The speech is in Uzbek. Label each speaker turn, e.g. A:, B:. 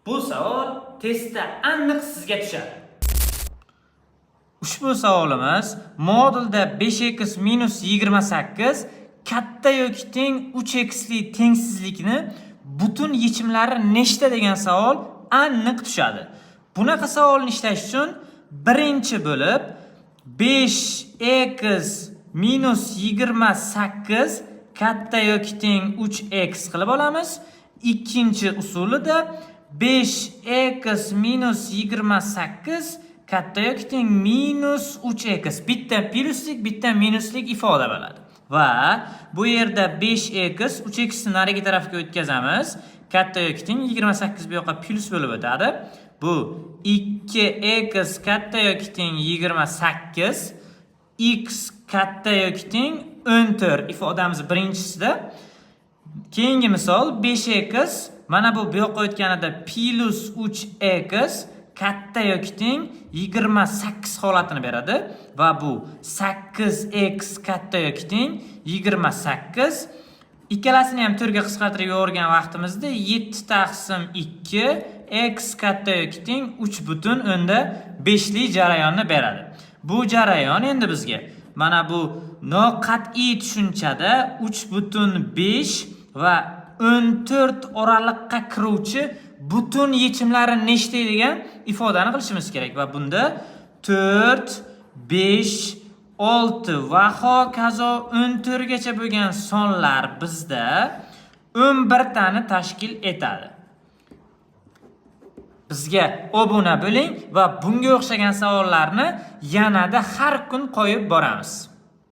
A: Bu savol testda aniq sizga tushadi. Ushbu savolimiz modulda 5x minus 28 katta yoki teng 3x li tengsizlikni butun yechimlari nechta degan savol aniq tushadi. Bunaqa savolni ishlash uchun birinchi bo'lib 5x minus 28 katta yoki teng 3x qilib olamiz. Ikkinchi usulida 5x minus 28 katta yoki teng minus 3x. Bitta plyuslik, bitta minuslik ifoda bo'ladi. Va bu yerda 5x 3x ni narigi tarafga o'tkazamiz. Katta yoki teng 28 bu yoqqa plyus bo'lib o'tadi. Bu 2x katta yoki teng 28 x katta yoki teng 14 ifodamiz birinchisida. Keyingi misol 5x mana bu yoqqa o'tganida plus 3x katta yoki teng 28 holatini beradi va bu 8x katta yoki teng 28. Ikkalasini ham 4 ga qisqartirib yo'rgan vaqtimizda 7 taqsim 2 x katta yoki teng 3,5 li jarayonni beradi. Bu jarayon endi bizga mana bu noqat'iy tushunchada 3,5 va 14 oraliqqa kiruvchi butun yechimlari nechta degan ifodani qilishimiz kerak va bunda 4, 5, 6 va hokazo 14 gacha bo'lgan sonlar bizda 11 tani tashkil etadi. Bizga obuna bo'ling va bunga o'xshagan savollarni yanada har kun qo'yib boramiz.